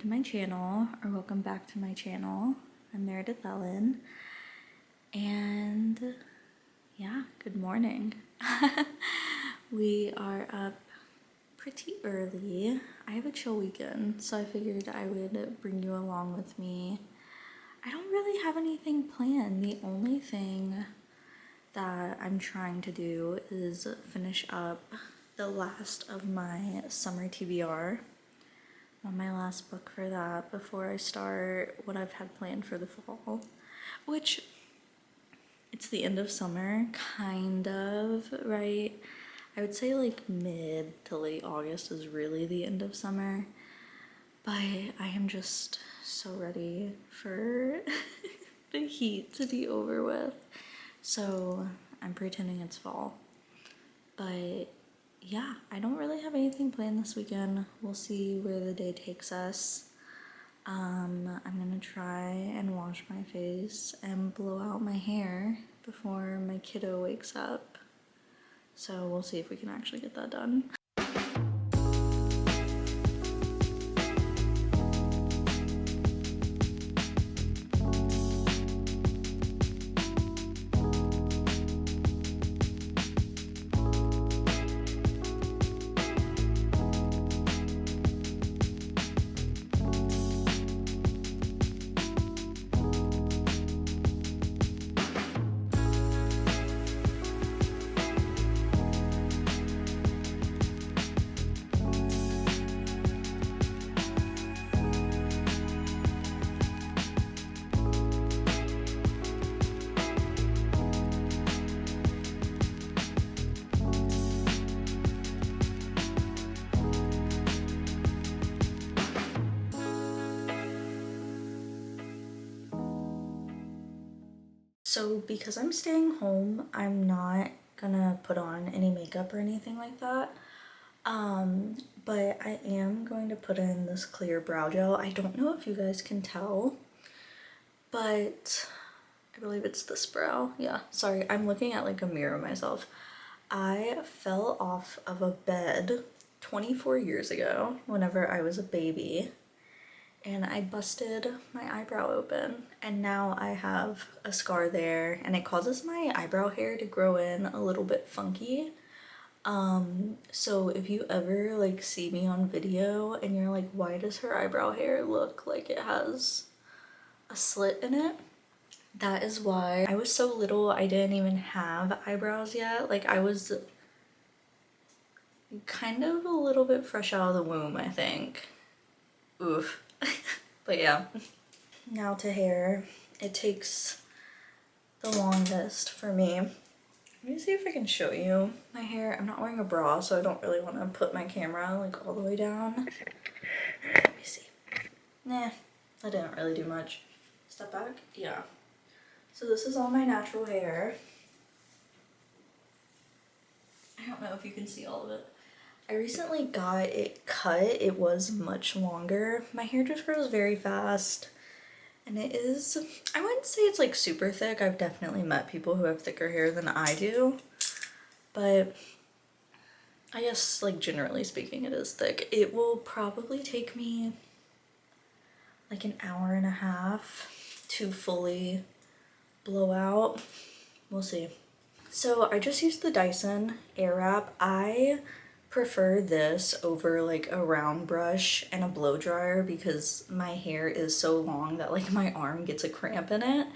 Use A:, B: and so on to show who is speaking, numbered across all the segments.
A: to my channel, or welcome back to my channel. I'm Meredith Ellen, and yeah, good morning. We are up pretty early. I have a chill weekend, so I figured I would bring you along with me. I don't really have anything planned. The only thing that I'm trying to do is finish up the last of my summer TBR. On my last book for that before I start what I've had planned for the fall, which it's the end of summer, kind of, right? I would say like mid to late August is really the end of summer, but I am just so ready for the heat to be over with. So I'm pretending it's fall, but yeah, I don't really have anything planned this weekend. We'll see where the day takes us. I'm gonna try and wash my face and blow out my hair before my kiddo wakes up. So we'll see if we can actually get that done. So because I'm staying home, I'm not gonna put on any makeup or anything like that. But I am going to put in this clear brow gel. I don't know if you guys can tell, but I believe it's this brow. Yeah, sorry, I'm looking at like a mirror myself. I fell off of a bed 24 years ago whenever I was a baby, and I busted my eyebrow open, and now I have a scar there, and it causes my eyebrow hair to grow in a little bit funky. So if you ever like see me on video and you're like, why does her eyebrow hair look like it has a slit in it? That is why. I was so little, I didn't even have eyebrows yet. Like, I was kind of a little bit fresh out of the womb, I think. Oof. But yeah. Now to hair. It takes the longest for me. Let me see if I can show you my hair. I'm not wearing a bra, so I don't really want to put my camera like all the way down. Let me see. Nah, that didn't really do much. Step back? Yeah. So this is all my natural hair. I don't know if you can see all of it. I recently got it cut. It was much longer. My hair just grows very fast. And it is, I wouldn't say it's like super thick. I've definitely met people who have thicker hair than I do. But I guess like generally speaking it is thick. It will probably take me like an hour and a half to fully blow out. We'll see. So I just used the Dyson Airwrap. I prefer this over like a round brush and a blow dryer because my hair is so long that like my arm gets a cramp in it.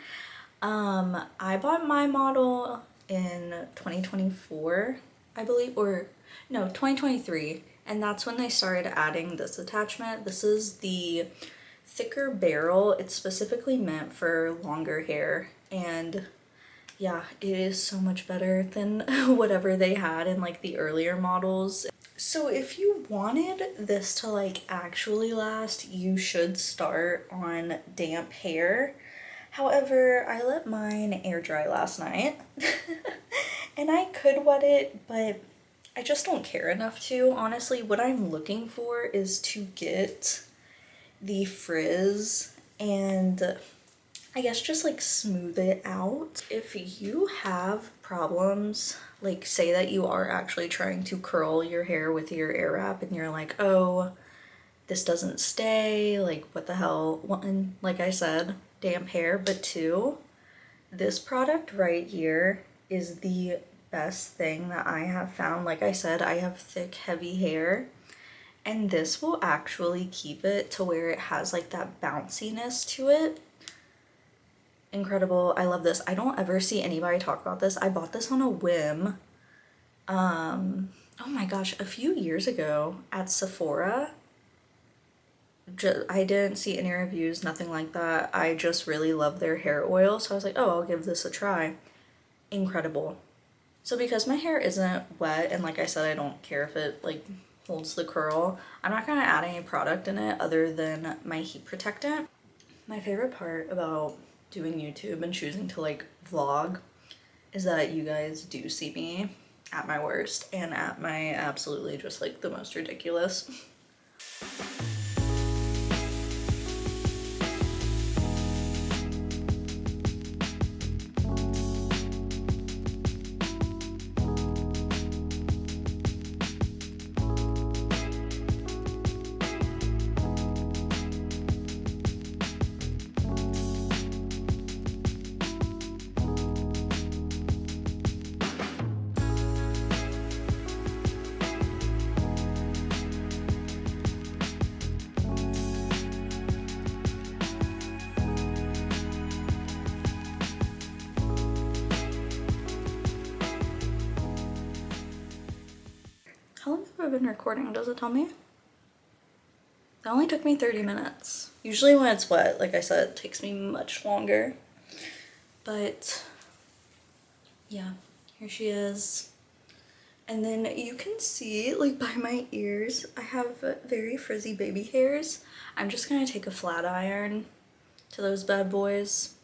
A: I bought my model in 2024, I believe, or no, 2023, and that's when they started adding this attachment. This is the thicker barrel. It's specifically meant for longer hair, and yeah, it is so much better than whatever they had in like the earlier models. So if you wanted this to like actually last, you should start on damp hair. However, I let mine air dry last night and I could wet it, but I just don't care enough to. Honestly, what I'm looking for is to get the frizz and I guess just like smooth it out. If you have problems, like say that you are actually trying to curl your hair with your Airwrap and you're like, oh, this doesn't stay, like what the hell. One, like I said, damp hair, but two, this product right here is the best thing that I have found. Like I said, I have thick, heavy hair, and this will actually keep it to where it has like that bounciness to it. Incredible. I love this. I don't ever see anybody talk about this. I bought this on a whim. Oh my gosh, a few years ago at Sephora. I didn't see any reviews, nothing like that. I just really love their hair oil, so I was like, oh, I'll give this a try. Incredible. So because my hair isn't wet, and like I said, I don't care if it like holds the curl, I'm not gonna add any product in it other than my heat protectant. My favorite part about doing YouTube and choosing to like vlog is that you guys do see me at my worst and at my absolutely just like the most ridiculous. How long have I been recording? Does it tell me? That only took me 30 minutes. Usually when it's wet, like I said, it takes me much longer. But yeah, here she is. And then you can see, like by my ears, I have very frizzy baby hairs. I'm just gonna take a flat iron to those bad boys.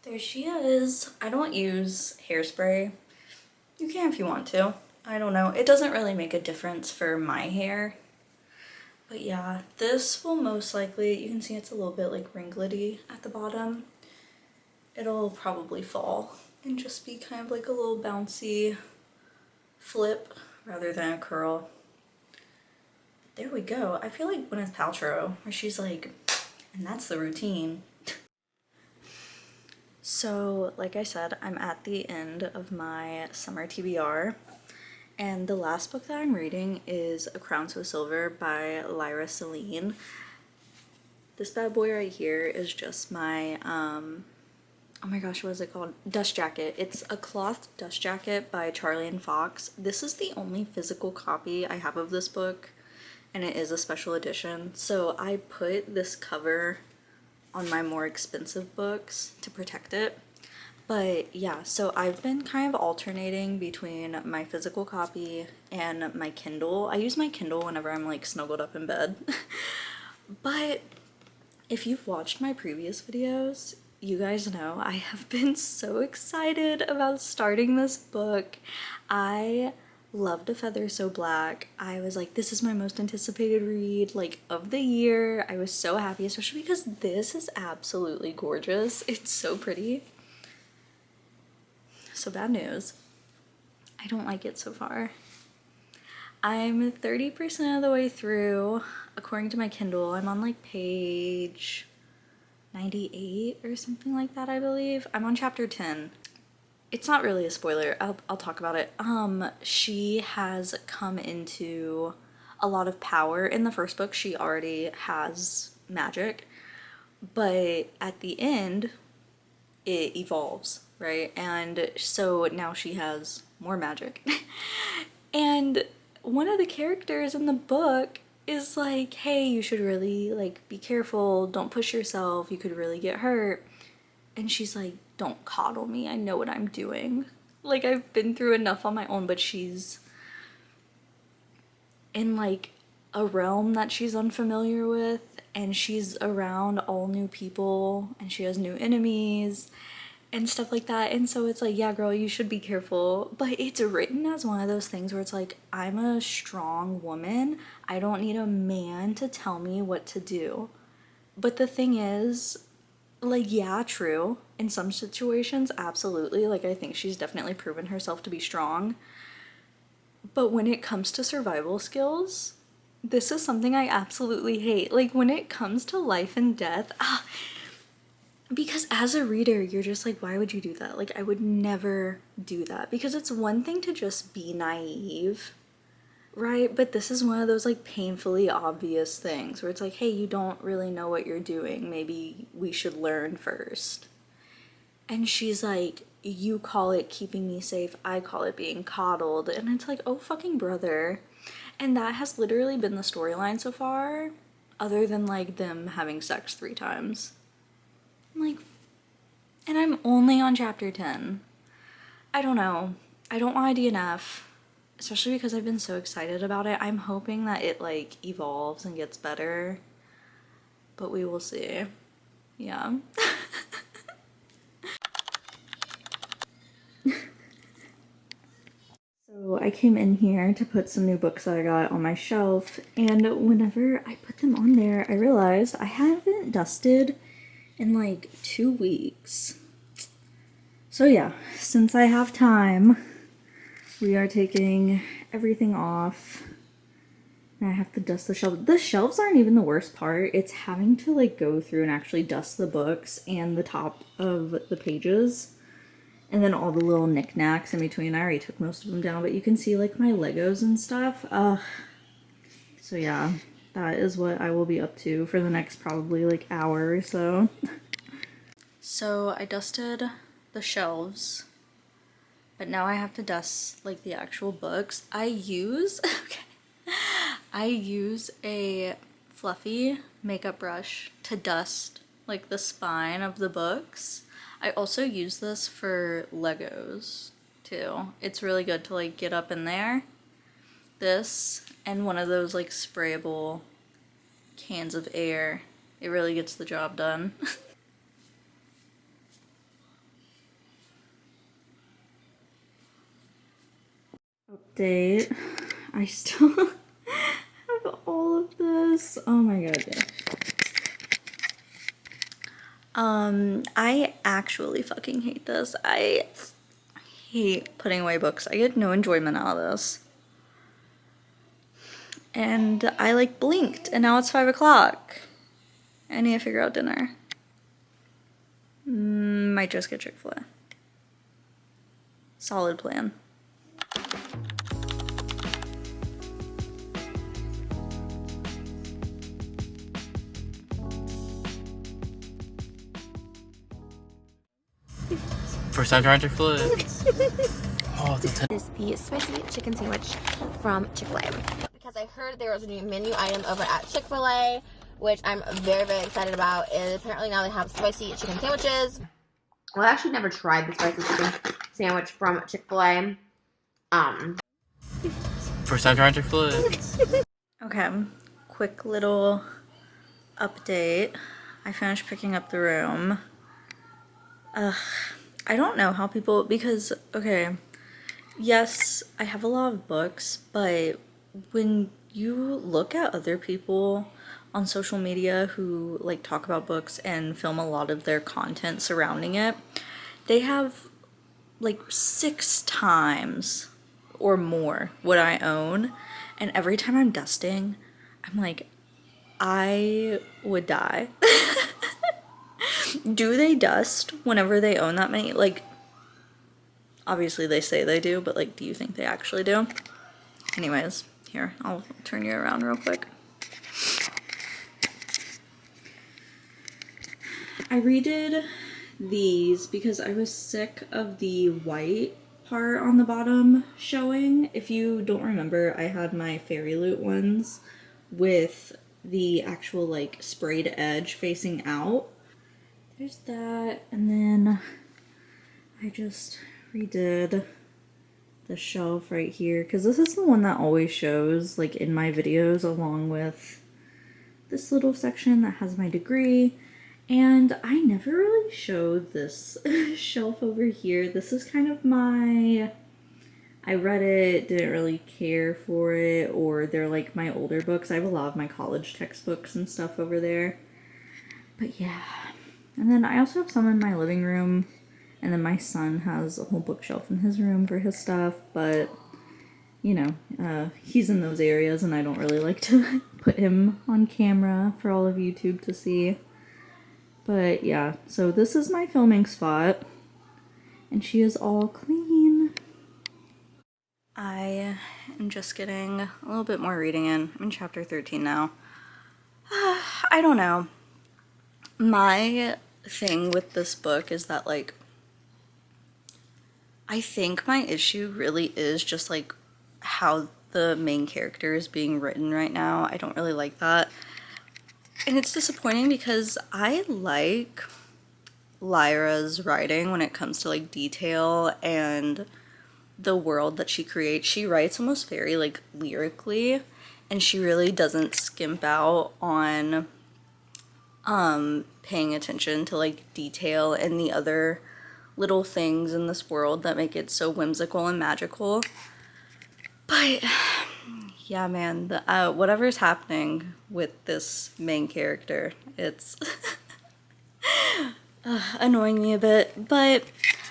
A: There she is. I don't use hairspray. You can if you want to. I don't know. It doesn't really make a difference for my hair. But yeah, this will most likely, you can see it's a little bit like wrinkly at the bottom. It'll probably fall and just be kind of like a little bouncy flip rather than a curl. There we go. I feel like Gwyneth Paltrow, where she's like, and that's the routine. So, like I said, I'm at the end of my summer TBR, and the last book that I'm reading is A Crown So Silver by Lyra Celine. This bad boy right here is just my, oh my gosh, what is it called? Dust jacket. It's a cloth dust jacket by Charlie and Fox. This is the only physical copy I have of this book, and it is a special edition. So I put this cover on my more expensive books to protect it. But yeah, so I've been kind of alternating between my physical copy and my Kindle. I use my Kindle whenever I'm like snuggled up in bed. But if you've watched my previous videos, you guys know I have been so excited about starting this book. I loved A Feather So Black. I was like, this is my most anticipated read like of the year. I was so happy, especially because this is absolutely gorgeous. It's so pretty. So bad news. I don't like it so far. I'm 30% of the way through. According to my Kindle, I'm on like page 98 or something like that, I believe. I'm on chapter 10. It's not really a spoiler. I'll talk about it. She has come into a lot of power. In the first book, she already has magic, but at the end, it evolves, right? And so now she has more magic. And one of the characters in the book is like, hey, you should really like be careful, don't push yourself, you could really get hurt. And she's like, don't coddle me, I know what I'm doing. Like, I've been through enough on my own, but she's in like a realm that she's unfamiliar with, and she's around all new people, and she has new enemies, and stuff like that. And so it's like, yeah, girl, you should be careful. But it's written as one of those things where it's like, I'm a strong woman. I don't need a man to tell me what to do. But the thing is, like, yeah, true. In some situations, absolutely. Like, I think she's definitely proven herself to be strong. But when it comes to survival skills, this is something I absolutely hate. Like, when it comes to life and death, because as a reader, you're just like, why would you do that? Like, I would never do that. Because it's one thing to just be naive, right? But this is one of those, like, painfully obvious things where it's like, hey, you don't really know what you're doing. Maybe we should learn first. And she's like, you call it keeping me safe, I call it being coddled. And it's like, oh, fucking brother. And that has literally been the storyline so far, other than, like, them having sex 3 times. Like, and I'm only on chapter 10. I don't know. I don't want a DNF, especially because I've been so excited about it. I'm hoping that it, like, evolves and gets better, but we will see. Yeah. So I came in here to put some new books that I got on my shelf, and whenever I put them on there, I realized I haven't dusted in like 2 weeks. So yeah, since I have time, we are taking everything off. And I have to dust the shelves. The shelves aren't even the worst part. It's having to like go through and actually dust the books and the top of the pages. And then all the little knickknacks in between. I already took most of them down, but you can see like my Legos and stuff. So yeah, that is what I will be up to for the next probably like hour or so. So I dusted the shelves, but now I have to dust like the actual books. I use a fluffy makeup brush to dust like the spine of the books. I also use this for Legos too. It's really good to like get up in there. This and one of those like sprayable cans of air. It really gets the job done. Update. I still have all of this. Oh my god. Yeah. I actually fucking hate this. I hate putting away books. I get no enjoyment out of this. And I like blinked and now it's 5 o'clock. I need to figure out dinner. Might just get Chick-fil-A. Solid plan.
B: First time trying Chick-fil-A. Oh,
C: This is the spicy chicken sandwich from Chick-fil-A. Because I heard there was a new menu item over at Chick-fil-A, which I'm very, very excited about. And apparently now they have spicy chicken sandwiches. Well, I actually never tried the spicy chicken sandwich from Chick-fil-A.
B: First time trying Chick-fil-A.
A: Okay, quick little update. I finished picking up the room. I don't know how people, because, okay, yes, I have a lot of books, but when you look at other people on social media who like talk about books and film a lot of their content surrounding it, they have like 6 times or more what I own, and every time I'm dusting, I'm like, I would die. Do they dust whenever they own that many? Like, obviously they say they do, but like, do you think they actually do? Anyways, here, I'll turn you around real quick. I redid these because I was sick of the white part on the bottom showing. If you don't remember, I had my Fairy Loot ones with the actual like sprayed edge facing out. There's that, and then I just redid the shelf right here because this is the one that always shows like in my videos along with this little section that has my degree. And I never really showed this shelf over here. This is kind of my, I read it, didn't really care for it, or they're like my older books. I have a lot of my college textbooks and stuff over there. But yeah. And then I also have some in my living room. And then my son has a whole bookshelf in his room for his stuff. But, you know, he's in those areas and I don't really like to put him on camera for all of YouTube to see. But yeah, so this is my filming spot. And she is all clean. I am just getting a little bit more reading in. I'm in chapter 13 now. I don't know. My thing with this book is that, like, I think my issue really is just, like, how the main character is being written right now. I don't really like that. And it's disappointing because I like Lyra's writing when it comes to, like, detail and the world that she creates. She writes almost very, like, lyrically, and she really doesn't skimp out on paying attention to, like, detail and the other little things in this world that make it so whimsical and magical. But yeah, man, the, whatever's happening with this main character, it's annoying me a bit, but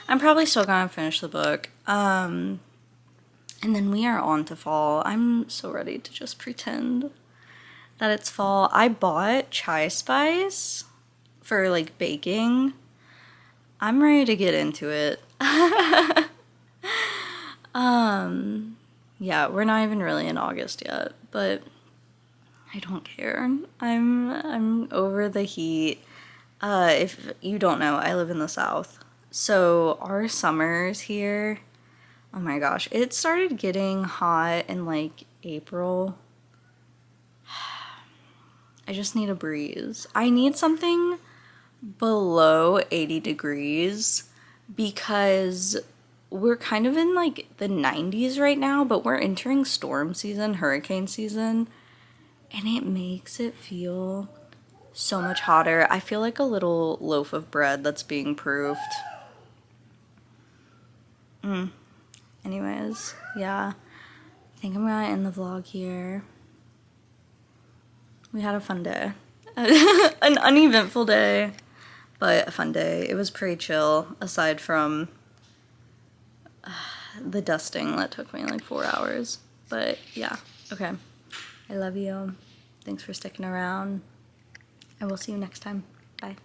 A: I'm probably still gonna finish the book. And then we are on to fall. I'm so ready to just pretend that it's fall. I bought chai spice for, like, baking. I'm ready to get into it. Yeah, we're not even really in August yet, but I don't care. I'm over the heat. If you don't know, I live in the South. So our summers here, oh my gosh, it started getting hot in, like, April. I just need a breeze. I need something below 80 degrees because we're kind of in, like, the 90s right now, but we're entering storm season, hurricane season, and it makes it feel so much hotter. I feel like a little loaf of bread that's being proofed. Anyways, yeah, I think I'm gonna end the vlog here. We had a fun day. An uneventful day, but a fun day. It was pretty chill, aside from the dusting that took me like 4 hours. But yeah, okay. I love you. Thanks for sticking around. I will see you next time. Bye.